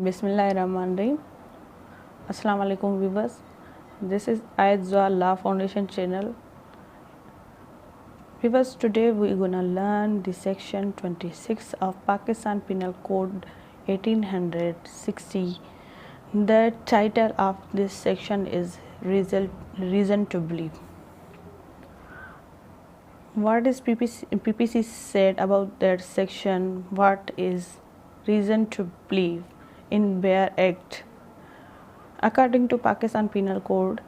Bismillahirrahmanirrahim. Assalamu alaikum viewers. This is Ayat Zwa Law Foundation channel. Viewers, today we are gonna learn the section 26 of Pakistan Penal Code 1860. The title of this section is Reason to Believe. What is PPC said about that section? What is reason to believe in bare act? According to Pakistan Penal Code,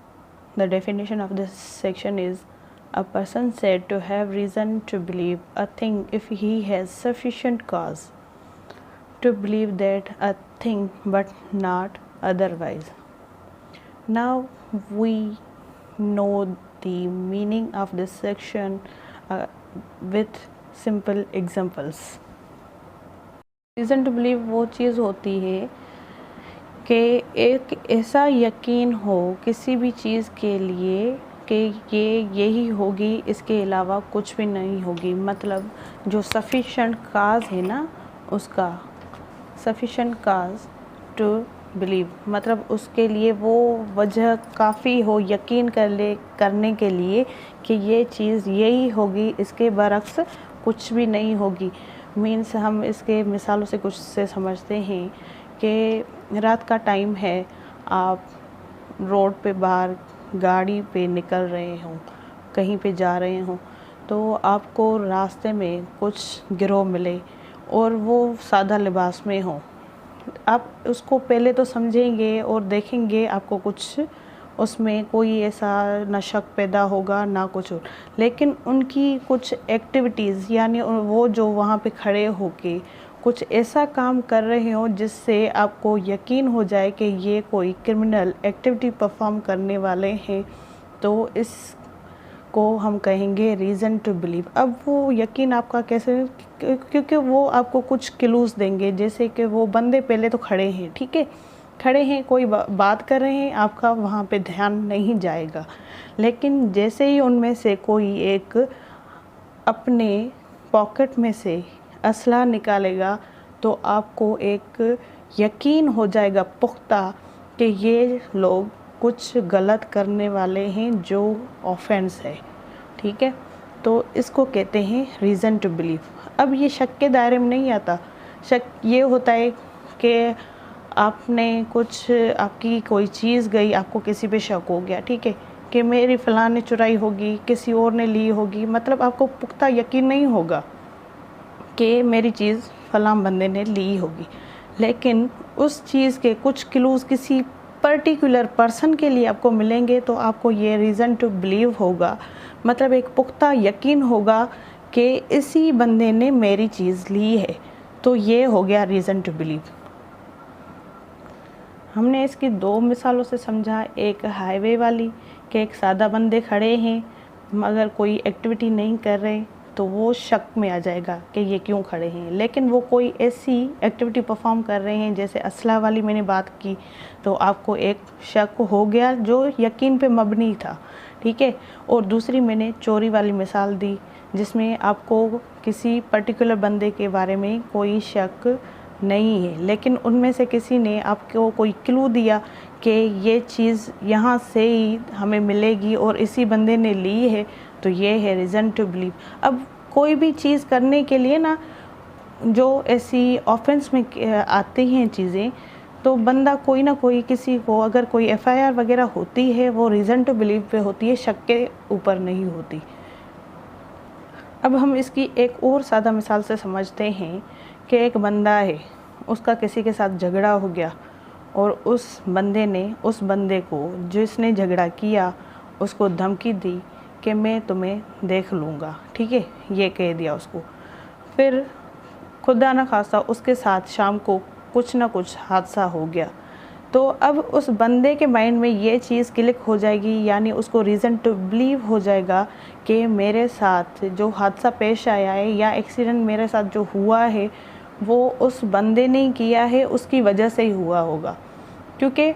the definition of this section is a person said to have reason to believe a thing if he has sufficient cause to believe that a thing but not otherwise. Now we know the meaning of this section with simple examples. Reason to believe वो चीज़ होती है कि एक ऐसा यकीन हो किसी भी चीज़ के लिए कि ये यही होगी, इसके अलावा कुछ भी नहीं होगी। मतलब जो सफिशेंट काज है ना, उसका सफिशेंट काज टू बिलीव, मतलब उसके लिए वो वजह काफ़ी हो यकीन करने के लिए कि ये चीज़ यही होगी, इसके बरक्स कुछ भी नहीं होगी। मीन्स हम इसके मिसालों से कुछ से समझते हैं कि रात का टाइम है, आप रोड पे बाहर गाड़ी पे निकल रहे हों, कहीं पे जा रहे हों, तो आपको रास्ते में कुछ गिरोह मिले और वो सादा लिबास में हों। आप उसको पहले तो समझेंगे और देखेंगे, आपको कुछ उसमें कोई ऐसा न शक पैदा होगा ना कुछ और, लेकिन उनकी कुछ एक्टिविटीज़ यानी वो जो वहाँ पे खड़े होके कुछ ऐसा काम कर रहे हो जिससे आपको यकीन हो जाए कि ये कोई क्रिमिनल एक्टिविटी परफॉर्म करने वाले हैं, तो इसको हम कहेंगे रीज़न टू बिलीव। अब वो यकीन आपका कैसे, क्योंकि वो आपको कुछ क्लूज़ देंगे, जैसे कि वो बंदे पहले तो खड़े हैं, ठीक है, खड़े हैं, कोई बात कर रहे हैं, आपका वहाँ पे ध्यान नहीं जाएगा, लेकिन जैसे ही उनमें से कोई एक अपने पॉकेट में से असला निकालेगा तो आपको एक यकीन हो जाएगा पुख्ता कि ये लोग कुछ गलत करने वाले हैं जो ऑफेंस है, ठीक है। तो इसको कहते हैं रीज़न टू बिलीव। अब ये शक के दायरे में नहीं आता। शक ये होता है कि आपने कुछ, आपकी कोई चीज़ गई, आपको किसी पे शक हो गया, ठीक है, कि मेरी फ़लाँ ने चुराई होगी, किसी और ने ली होगी, मतलब आपको पुख्ता यकीन नहीं होगा कि मेरी चीज़ फ़लाँ बंदे ने ली होगी, लेकिन उस चीज़ के कुछ क्लूज़ किसी पर्टिकुलर पर्सन के लिए आपको मिलेंगे तो आपको ये रीज़न टू बिलीव होगा, मतलब एक पुख्ता यकीन होगा कि इसी बंदे ने मेरी चीज़ ली है, तो ये हो गया रीज़न टू बिलीव। हमने इसकी दो मिसालों से समझा, एक हाईवे वाली कि एक सादा बंदे खड़े हैं मगर कोई एक्टिविटी नहीं कर रहे, तो वो शक में आ जाएगा कि ये क्यों खड़े हैं, लेकिन वो कोई ऐसी एक्टिविटी परफॉर्म कर रहे हैं, जैसे असला वाली मैंने बात की, तो आपको एक शक हो गया जो यकीन पे मबनी था, ठीक है। और दूसरी मैंने चोरी वाली मिसाल दी जिसमें आपको किसी पर्टिकुलर बंदे के बारे में कोई शक नहीं है, लेकिन उनमें से किसी ने आपको कोई क्लू दिया कि ये चीज़ यहाँ से ही हमें मिलेगी और इसी बंदे ने ली है, तो ये है रीज़न टू बिलीव। अब कोई भी चीज़ करने के लिए ना, जो ऐसी ऑफेंस में आती हैं चीज़ें, तो बंदा कोई ना कोई, किसी को अगर कोई FIR वगैरह होती है, वो रीज़न टू बिलीव पे होती है, शक के ऊपर नहीं होती। अब हम इसकी एक और सादा मिसाल से समझते हैं कि एक बंदा है, उसका किसी के साथ झगड़ा हो गया और उस बंदे ने उस बंदे को, जिसने झगड़ा किया, उसको धमकी दी कि मैं तुम्हें देख लूँगा, ठीक है, ये कह दिया उसको। फिर खुदा न खास्ता उसके साथ शाम को कुछ ना कुछ हादसा हो गया, तो अब उस बंदे के माइंड में ये चीज़ क्लिक हो जाएगी, यानी उसको रीज़न टू बिलीव हो जाएगा कि मेरे साथ जो हादसा पेश आया है या एक्सीडेंट मेरे साथ जो हुआ है वो उस बंदे ने किया है, उसकी वजह से ही हुआ होगा, क्योंकि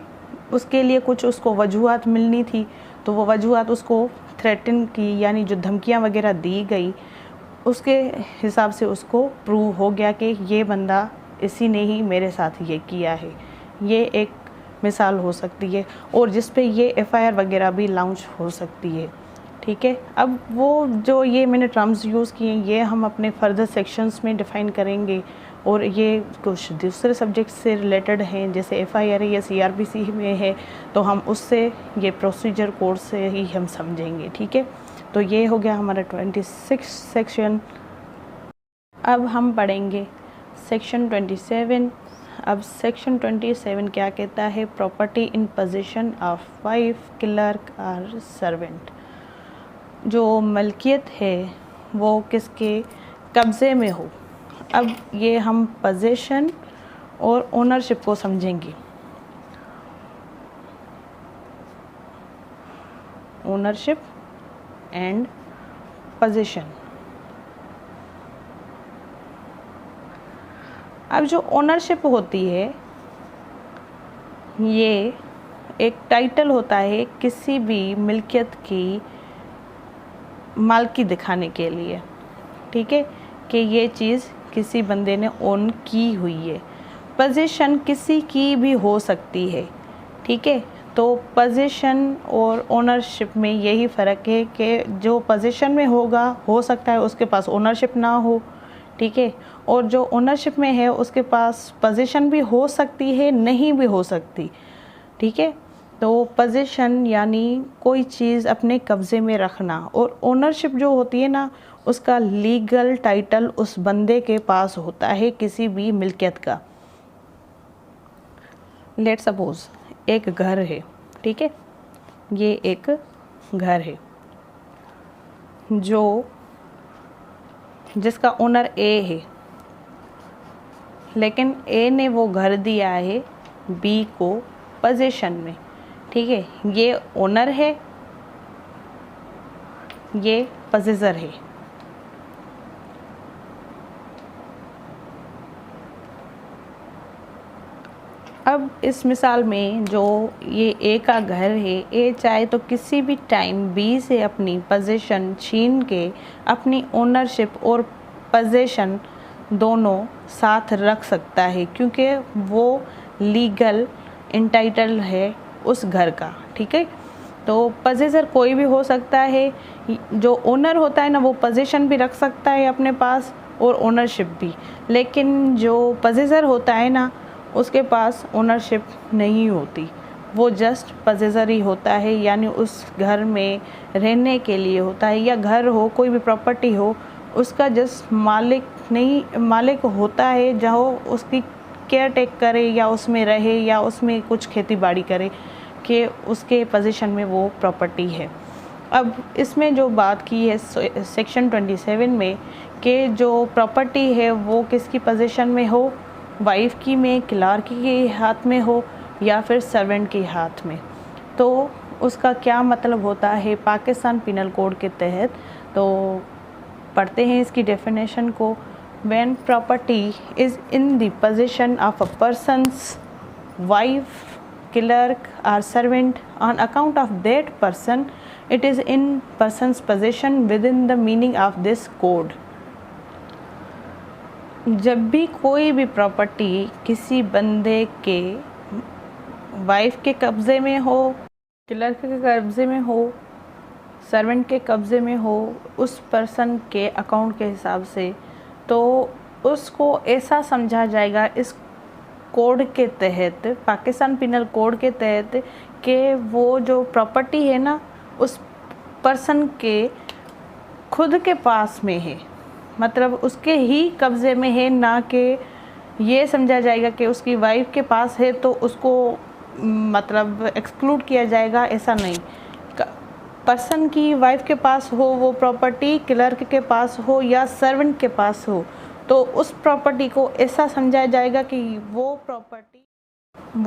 उसके लिए कुछ उसको वजूहात मिलनी थी, तो वो वजूहात उसको थ्रेटन की, यानी जो धमकियां वगैरह दी गई, उसके हिसाब से उसको प्रूव हो गया कि ये बंदा इसी ने ही मेरे साथ ये किया है। ये एक मिसाल हो सकती है और जिस पे ये एफआईआर वगैरह भी लॉन्च हो सकती है। ठीक है, अब वो जो ये मैंने टर्म्स यूज़ किए ये हम अपने फर्दर सेक्शंस में डिफ़ाइन करेंगे और ये कुछ दूसरे सब्जेक्ट से रिलेटेड हैं, जैसे एफआईआर या सीआरपीसी में है तो हम उससे ये प्रोसीजर कोड से ही हम समझेंगे। ठीक है, तो ये हो गया हमारा 26 सेक्शन। अब हम पढ़ेंगे सेक्शन 27। अब सेक्शन 27 क्या कहता है? Property in position of wife, clerk और सर्वेंट। जो मलकियत है वो किसके कब्ज़े में हो। अब ये हम पोजीशन और ओनरशिप को समझेंगे। Ownership and position. अब जो ओनरशिप होती है ये एक टाइटल होता है किसी भी मिल्कियत की मालकी दिखाने के लिए। ठीक है, कि ये चीज़ किसी बंदे ने ओन की हुई है। पोजीशन किसी की भी हो सकती है। ठीक है, तो पोजीशन और ओनरशिप में यही फ़र्क है कि जो पोजीशन में होगा हो सकता है उसके पास ओनरशिप ना हो। ठीक है, और जो ओनरशिप में है उसके पास पोजीशन भी हो सकती है, नहीं भी हो सकती। ठीक है, तो पोजीशन यानी कोई चीज़ अपने कब्ज़े में रखना और ओनरशिप जो होती है ना उसका लीगल टाइटल उस बंदे के पास होता है किसी भी मिल्कियत का। लेट सपोज एक घर है। ठीक है, ये एक घर है जो जिसका ओनर ए है, लेकिन ए ने वो घर दिया है बी को पोजीशन में। ठीक है, ये ओनर है, ये पोजेसर है। अब इस मिसाल में जो ये ए का घर है, ए चाहे तो किसी भी टाइम बी से अपनी पोजीशन छीन के अपनी ओनरशिप और पोजीशन दोनों साथ रख सकता है, क्योंकि वो लीगल इंटाइटल है उस घर का। ठीक है, तो पोजेसर कोई भी हो सकता है। जो ओनर होता है ना वो पोजीशन भी रख सकता है अपने पास और ओनरशिप भी, लेकिन जो पोजेसर होता है ना उसके पास ओनरशिप नहीं होती, वो जस्ट पोजेसर ही होता है, यानी उस घर में रहने के लिए होता है, या घर हो कोई भी प्रॉपर्टी हो उसका जस्ट मालिक होता है, जहाँ उसकी केयर टेक करे या उसमें रहे या उसमें कुछ खेती बाड़ी करे, कि उसके पोजीशन में वो प्रॉपर्टी है। अब इसमें जो बात की है सेक्शन 27 में कि जो प्रॉपर्टी है वो किसकी पोजीशन में हो, वाइफ की में, क्लर्क के हाथ में हो या फिर सर्वेंट के हाथ में, तो उसका क्या मतलब होता है पाकिस्तान पिनल कोड के तहत। तो पढ़ते हैं इसकी डेफिनेशन को। When property is in the position of a person's wife, clerk or servant on account of that person, it is in person's possession within the meaning of this code। जब भी कोई भी प्रॉपर्टी किसी बंदे के wife के कब्ज़े में हो, क्लर्क के कब्ज़े में हो, सर्वेंट के कब्ज़े में हो, उस पर्सन के अकाउंट के हिसाब से, तो उसको ऐसा समझा जाएगा इस कोड के तहत, पाकिस्तान पिनल कोड के तहत, कि वो जो प्रॉपर्टी है ना उस पर्सन के खुद के पास में है, मतलब उसके ही कब्ज़े में है, ना कि ये समझा जाएगा कि उसकी वाइफ के पास है तो उसको मतलब एक्सक्लूड किया जाएगा, ऐसा नहीं। पर्सन की वाइफ के पास हो वो प्रॉपर्टी, क्लर्क के पास हो या सर्वेंट के पास हो, तो उस प्रॉपर्टी को ऐसा समझा जाएगा कि वो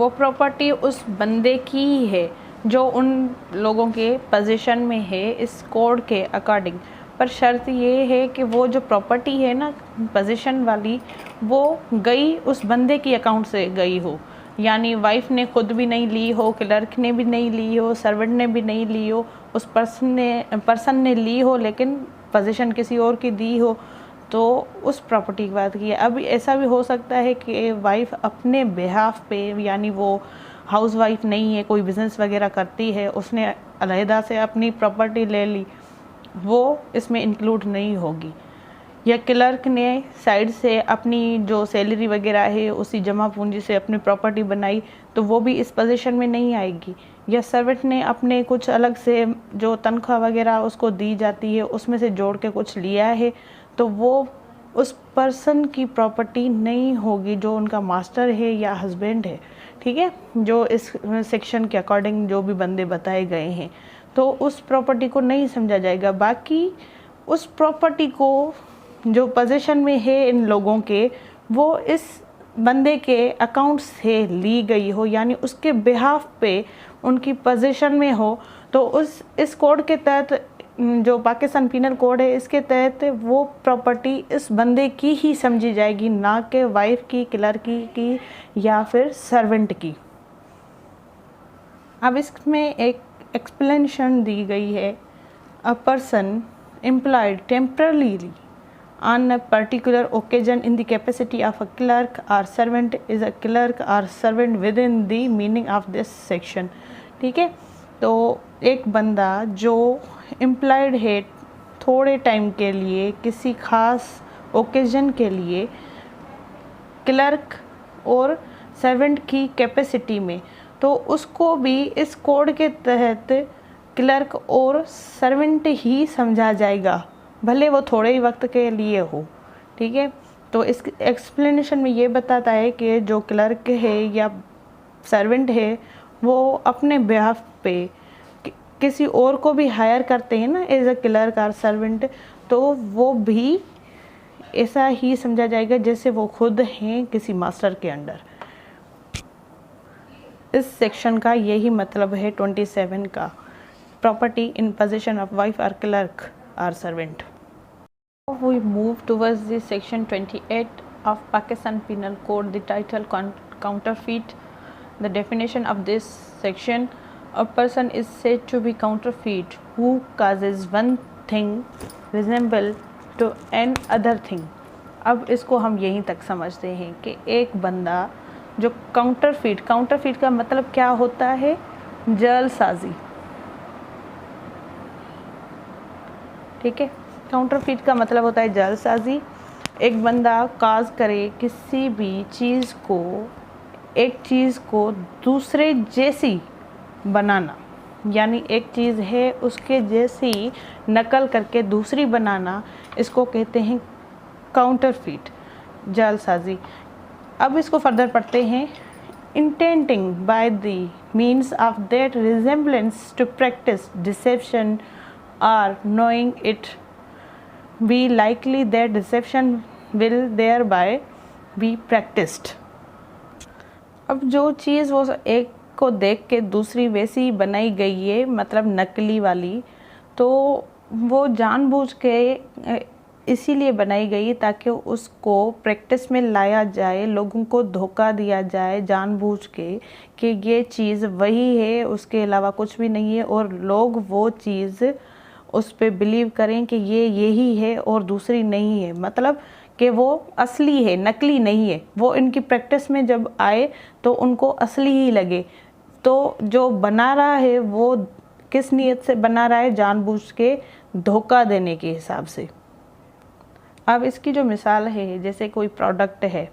प्रॉपर्टी उस बंदे की ही है जो उन लोगों के पोजीशन में है इस कोड के अकॉर्डिंग। पर शर्त ये है कि वो जो प्रॉपर्टी है ना पोजीशन वाली, वो गई उस बंदे की अकाउंट से गई हो, यानी वाइफ ने खुद भी नहीं ली हो, क्लर्क ने भी नहीं ली हो, सर्वेंट ने भी नहीं ली हो, उस पर्सन ने ली हो लेकिन पोजीशन किसी और की दी हो, तो उस प्रॉपर्टी की बात की है। अब ऐसा भी हो सकता है कि वाइफ अपने बिहाफ पे, यानी वो हाउस वाइफ नहीं है, कोई बिज़नेस वगैरह करती है, उसने अलहदा से अपनी प्रॉपर्टी ले ली, वो इसमें इंक्लूड नहीं होगी। या क्लर्क ने साइड से अपनी जो सैलरी वगैरह है उसी जमा पूंजी से अपनी प्रॉपर्टी बनाई, तो वो भी इस पोजीशन में नहीं आएगी। या सर्वेंट ने अपने कुछ अलग से जो तनख्वाह वगैरह उसको दी जाती है उसमें से जोड़ के कुछ लिया है, तो वो उस पर्सन की प्रॉपर्टी नहीं होगी जो उनका मास्टर है या हस्बैंड है। ठीक है, जो इस सेक्शन के अकॉर्डिंग जो भी बंदे बताए गए हैं, तो उस प्रॉपर्टी को नहीं समझा जाएगा। बाकी उस प्रॉपर्टी को जो पोजीशन में है इन लोगों के, वो इस बंदे के अकाउंट से ली गई हो, यानी उसके बिहाफ पे उनकी पोजीशन में हो, तो इस कोड के तहत, जो पाकिस्तान पीनल कोड है, इसके तहत वो प्रॉपर्टी इस बंदे की ही समझी जाएगी, ना कि वाइफ की, क्लर्क की या फिर सर्वेंट की। अब इसमें एक एक्सप्लेनेशन दी गई है, a person employed temporarily on a particular occasion in the capacity of a clerk or servant is a clerk or servant within the meaning of this section। ठीक है, तो एक बंदा जो एम्प्लॉयड है थोड़े टाइम के लिए किसी खास ओकेजन के लिए क्लर्क और सर्वेंट की कैपेसिटी में, तो उसको भी इस कोड के तहत क्लर्क और सर्वेंट ही समझा जाएगा, भले वो थोड़े ही वक्त के लिए हो। ठीक है, तो इस एक्सप्लेनेशन में ये बताता है कि जो क्लर्क है या सर्वेंट है, वो अपने बिहाफ पे किसी और को भी हायर करते हैं ना एज अ क्लर्क और सर्वेंट, तो वो भी ऐसा ही समझा जाएगा जैसे वो खुद हैं किसी मास्टर के अंडर। इस सेक्शन का यही मतलब है 27 का, property in position of wife और clerk or servant। We move towards the section 28 of Pakistan Penal Code, the title counterfeit. The definition of this section: a person is said to be counterfeit who causes one thing resemble to an other thing। अब इसको हम यहीं तक समझते हैं कि एक बंदा जो काउंटरफीट का मतलब क्या होता है? जालसाजी। ठीक है, काउंटरफीट का मतलब होता है जालसाजी। एक बंदा काज करे किसी भी चीज़ को, एक चीज़ को दूसरे जैसी बनाना, यानी एक चीज़ है उसके जैसी नकल करके दूसरी बनाना, इसको कहते हैं काउंटरफीट, जालसाजी। अब इसको फर्दर पढ़ते हैं। Intending by the means of that resemblance to practise deception or knowing it be likely that deception will thereby be practiced। अब जो चीज़ वो एक को देख के दूसरी वैसी बनाई गई है, मतलब नकली वाली, तो वो जानबूझ के इसीलिए बनाई गई ताकि उसको प्रैक्टिस में लाया जाए, लोगों को धोखा दिया जाए जानबूझ के कि ये चीज़ वही है, उसके अलावा कुछ भी नहीं है, और लोग वो चीज़ उस पे बिलीव करें कि ये यही है और दूसरी नहीं है, मतलब कि वो असली है, नकली नहीं है। वो इनकी प्रैक्टिस में जब आए तो उनको असली ही लगे। तो जो बना रहा है वो किस नीयत से बना रहा है? जानबूझ के धोखा देने के हिसाब से। अब इसकी जो मिसाल है, जैसे कोई प्रोडक्ट है,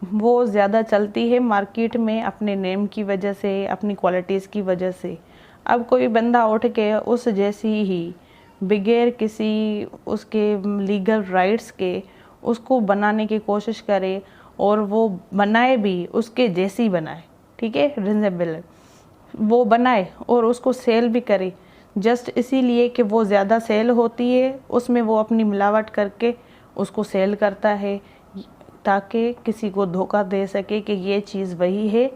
वो ज़्यादा चलती है मार्केट में अपने नेम की वजह से, अपनी क्वालिटीज़ की वजह से। अब कोई बंदा उठ के उस जैसी ही बगैर किसी उसके लीगल राइट्स के उसको बनाने की कोशिश करे, और वो बनाए भी उसके जैसी बनाए, ठीक है, रिजनेबल वो बनाए और उसको सेल भी करे, जस्ट इसीलिए कि वो ज़्यादा सेल होती है, उसमें वो अपनी मिलावट करके उसको सेल करता है ताकि किसी को धोखा दे सके कि ये चीज़ वही है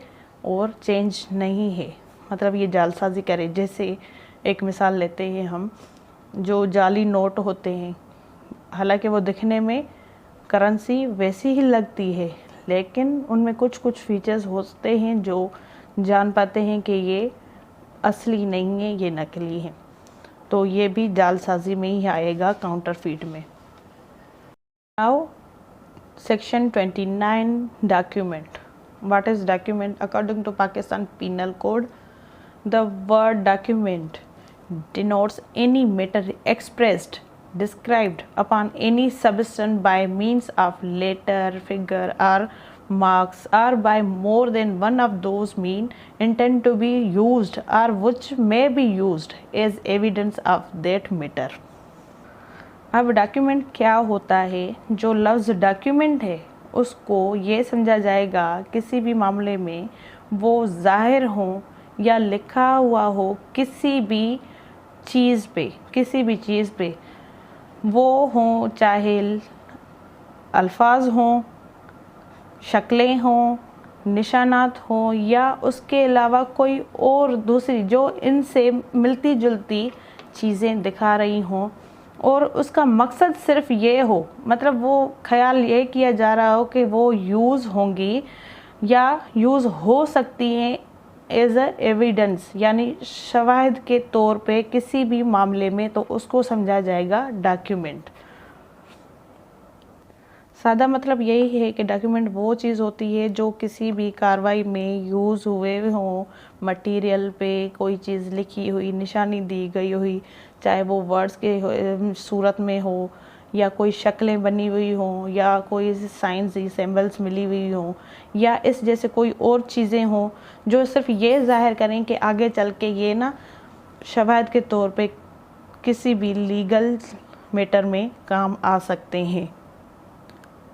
और चेंज नहीं है, मतलब ये जालसाजी करे। जैसे एक मिसाल लेते हैं हम, जो जाली नोट होते हैं, हालांकि वो दिखने में करेंसी वैसी ही लगती है, लेकिन उनमें कुछ कुछ फीचर्स होते हैं जो जान पाते हैं कि ये असली नहीं है, ये नकली है। तो ये भी जालसाजी में ही आएगा, काउंटरफीट में। Now section 29, document. What is document? According to Pakistan penal code, the word document denotes any matter expressed, described upon any substance by means of letter, figure or marks, or by more than one of those means intended to be used or which may be used as evidence of that matter। अब document क्या होता है? जो लफ्ज़ document है उसको ये समझा जाएगा किसी भी मामले में वो ज़ाहिर हो या लिखा हुआ हो किसी भी चीज़ पे, किसी भी चीज़ पे, वो हों चाहे अल्फाज हों, शक्लें हों, निशानात हों या उसके अलावा कोई और दूसरी जो इनसे मिलती जुलती चीज़ें दिखा रही हों, और उसका मकसद सिर्फ ये हो, मतलब वो ख्याल ये किया जा रहा हो कि वो यूज़ होंगी या यूज़ हो सकती हैं एज अ एविडेंस, यानी शवाहिद के तौर पे किसी भी मामले में, तो उसको समझा जाएगा डॉक्यूमेंट। सादा मतलब यही है कि डॉक्यूमेंट वो चीज़ होती है जो किसी भी कार्रवाई में यूज़ हुए हों, मटेरियल पे कोई चीज़ लिखी हुई, निशानी दी गई हुई, चाहे वो वर्ड्स के सूरत में हो या कोई शक्लें बनी हुई हों या कोई साइंस सिंबल्स मिली हुई हों या इस जैसे कोई और चीज़ें हों जो सिर्फ ये ज़ाहिर करें कि आगे चल के ये ना शवाहिद के तौर पे किसी भी लीगल मैटर में काम आ सकते हैं।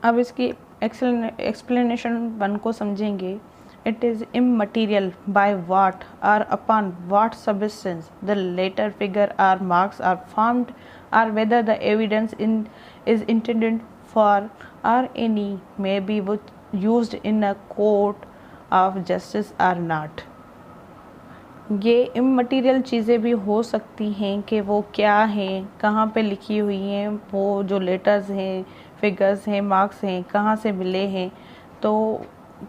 अब इसकी एक्सप्लेनेशन 1 को समझेंगे। It is immaterial by what or upon what substance the letter, figure or marks are formed or whether the evidence is intended for or any may be used in a court of justice or not। ये immaterial चीज़ें भी हो सकती हैं कि वो क्या हैं, कहाँ पे लिखी हुई हैं, वो जो लेटर्स हैं, फिगर्स हैं, मार्क्स हैं, कहाँ से मिले हैं, तो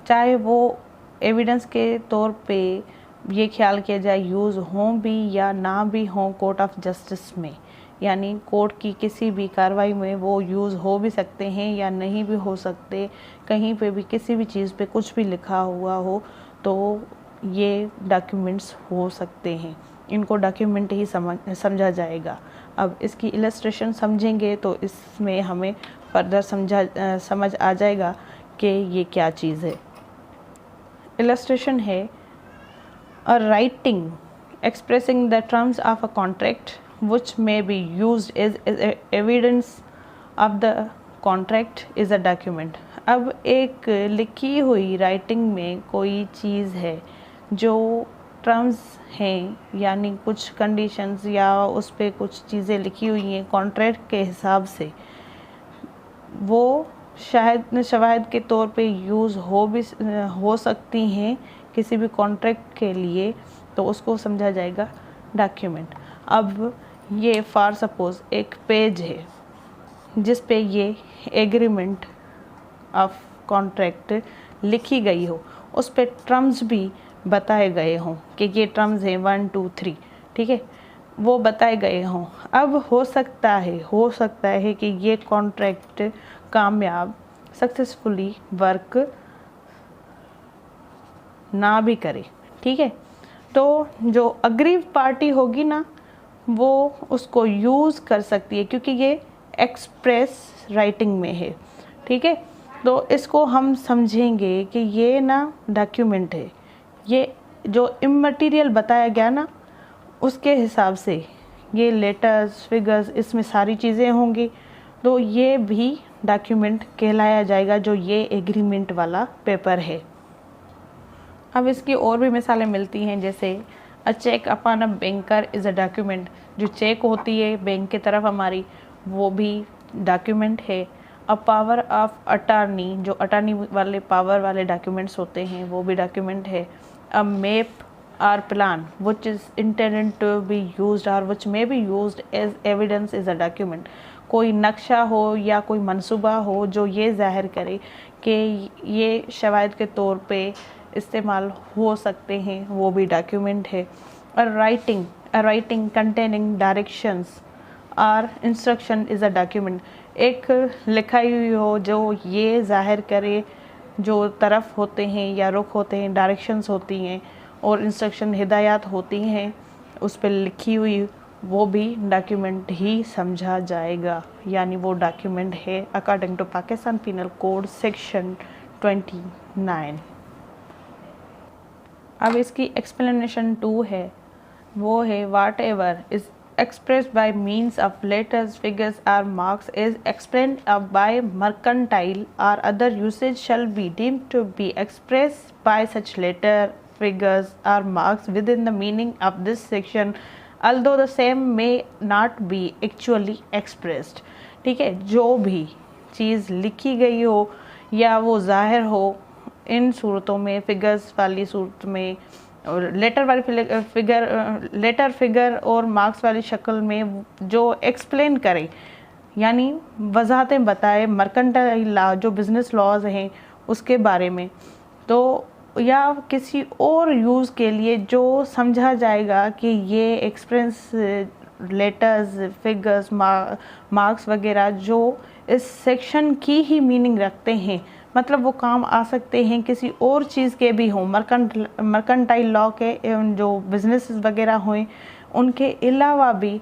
चाहे वो एविडेंस के तौर पे ये ख्याल किया जाए यूज़ हों भी या ना भी हों कोर्ट ऑफ जस्टिस में, यानी कोर्ट की किसी भी कार्रवाई में वो यूज़ हो भी सकते हैं या नहीं भी हो सकते। कहीं पे भी किसी भी चीज़ पे कुछ भी लिखा हुआ हो तो ये डॉक्यूमेंट्स हो सकते हैं, इनको डॉक्यूमेंट ही समझा जाएगा। अब इसकी इलस्ट्रेशन समझेंगे तो इसमें हमें फर्दर समझ आ जाएगा कि ये क्या चीज़ है। इलस्ट्रेशन है, a writing expressing the terms of a contract which may be used as evidence of the contract is a document। अब एक लिखी हुई राइटिंग में कोई चीज़ है जो टर्म्स हैं, यानी कुछ कंडीशंस या उस पर कुछ चीज़ें लिखी हुई हैं कॉन्ट्रैक्ट के हिसाब से, वो शवाहिद के तौर पे यूज़ हो सकती हैं किसी भी कॉन्ट्रैक्ट के लिए, तो उसको समझा जाएगा डॉक्यूमेंट। अब ये फॉर सपोज एक पेज है जिस पे ये एग्रीमेंट ऑफ कॉन्ट्रैक्ट लिखी गई हो, उस पे टर्म्स भी बताए गए हों कि ये टर्म्स हैं 1 2 3, ठीक है, वो बताए गए हों। अब हो सकता है कि ये कॉन्ट्रैक्ट कामयाब सक्सेसफुली वर्क ना भी करे, ठीक है, तो जो अग्रीव पार्टी होगी ना वो उसको यूज़ कर सकती है क्योंकि ये एक्सप्रेस राइटिंग में है, ठीक है। तो इसको हम समझेंगे कि ये ना डॉक्यूमेंट है, ये जो इमटेरियल बताया गया ना उसके हिसाब से ये लेटर्स, फिगर्स, इसमें सारी चीज़ें होंगी, तो ये भी डॉक्यूमेंट कहलाया जाएगा जो ये एग्रीमेंट वाला पेपर है। अब इसकी और भी मिसालें मिलती हैं, जैसे a cheque upon a banker is a document. जो चेक होती है बैंक की तरफ हमारी, वो भी डॉक्यूमेंट है। अ पावर ऑफ अटॉर्नी, जो अटॉर्नी वाले पावर वाले डॉक्यूमेंट्स होते हैं वो भी डॉक्यूमेंट है। A map or plan which is intended to be used or which may be used as evidence is a document. कोई नक्शा हो या कोई मंसूबा हो जो ये ज़ाहिर करे कि ये शवाहिद के तौर पे इस्तेमाल हो सकते हैं, वो भी डॉक्यूमेंट है। और writing a writing containing directions or instruction is a document. एक लिखाई हुई हो जो ये जाहिर करे जो तरफ होते हैं या रुख होते हैं, डायरेक्शंस होती हैं और इंस्ट्रक्शन हिदायत होती हैं, उस पर लिखी हुई, वो भी डॉक्यूमेंट ही समझा जाएगा, यानी वो डॉक्यूमेंट है according to Pakistan penal code section 29। अब इसकी एक्सप्लेनेशन 2 है, वो है whatever is expressed by means of letters, figures or marks is explained by mercantile or other usage shall be deemed to be expressed by such letter, figures or marks within the meaning of this section, although the same may not be actually expressed। ठीक है, जो भी चीज़ लिखी गई हो या वो ज़ाहिर हो इन सूरतों में, फिगर्स वाली सूरत में और लेटर वाली लेटर फिगर और मार्क्स वाली शक्ल में, जो एक्सप्लेन करे यानी वजाहतें बताए मर्केंटाइल लॉ जो बिज़नेस लॉज हैं उसके बारे में, तो या किसी और यूज़ के लिए जो समझा जाएगा कि ये एक्सप्रेस लेटर्स, फिगर्स, मार्क्स वगैरह जो इस सेक्शन की ही मीनिंग रखते हैं, मतलब वो काम आ सकते हैं किसी और चीज़ के भी हों, मर्केंटाइल लॉ के जो बिजनेस वगैरह हों उनके अलावा भी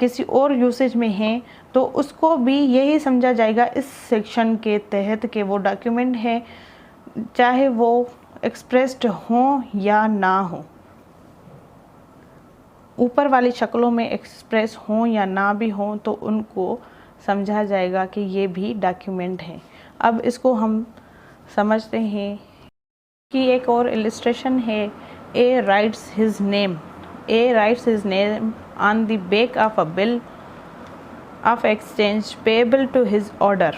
किसी और यूसेज में हैं, तो उसको भी यही समझा जाएगा इस सेक्शन के तहत कि वो डॉक्यूमेंट है, चाहे वो एक्सप्रेस्ड हों या ना हो, ऊपर वाली शक्लों में एक्सप्रेस हों या ना भी हों, तो उनको समझा जाएगा कि ये भी डॉक्यूमेंट हैं। अब इसको हम समझते हैं कि एक और इलस्ट्रेशन है, A writes his name, A writes his name on the back of a bill of exchange payable to his order.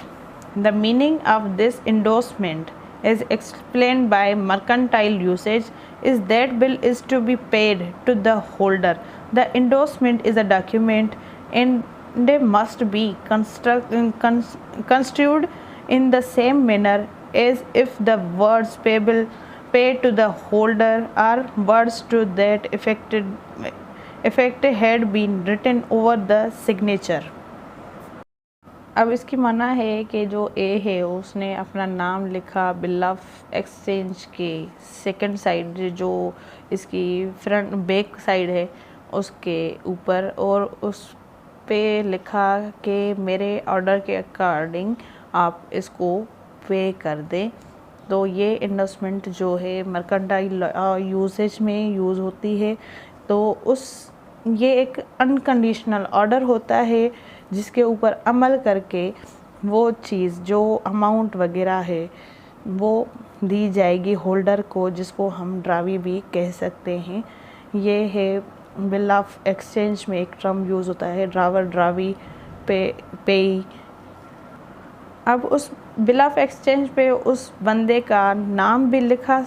The meaning of this endorsement is explained by mercantile usage is that bill is to be paid to the holder. The endorsement is a document and they must be construed in the same manner as if the words payable paid to the holder or words to that effect had been written over the signature. अब इसकी माना है कि जो ए है उसने अपना नाम लिखा बिल ऑफ एक्सचेंज के सेकंड साइड, जो इसकी फ्रंट बैक साइड है उसके ऊपर, और उस पे लिखा कि मेरे ऑर्डर के अकॉर्डिंग आप इसको पे कर दें। तो ये इन्वेस्टमेंट जो है मर्केंटाइल यूसेज में यूज़ होती है, तो ये एक अनकंडीशनल ऑर्डर होता है जिसके ऊपर अमल करके वो चीज़ जो अमाउंट वगैरह है वो दी जाएगी होल्डर को, जिसको हम ड्रावी भी कह सकते हैं। ये है बिल ऑफ एक्सचेंज में एक टर्म यूज़ होता है, ड्रावर, ड्रावी, पेई। अब उस बिल ऑफ एक्सचेंज पे उस बंदे का नाम भी लिखा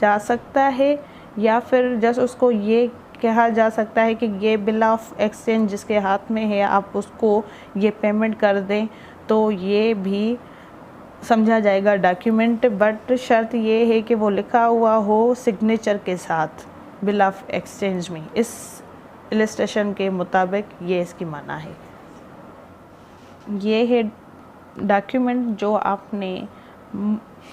जा सकता है, या फिर जैसे उसको ये कहा जा सकता है कि ये बिल ऑफ एक्सचेंज जिसके हाथ में है आप उसको ये पेमेंट कर दें, तो ये भी समझा जाएगा डॉक्यूमेंट, बट शर्त ये है कि वो लिखा हुआ हो सिग्नेचर के साथ बिल ऑफ एक्सचेंज में। इस इलस्ट्रेशन के मुताबिक ये इसकी माना है। ये है डॉक्यूमेंट जो आपने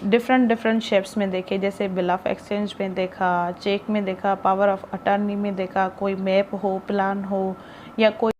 डिफरेंट शेप्स में देखे, जैसे बिल ऑफ एक्सचेंज में देखा, चेक में देखा, पावर ऑफ अटर्नी में देखा, कोई मैप हो, प्लान हो, या कोई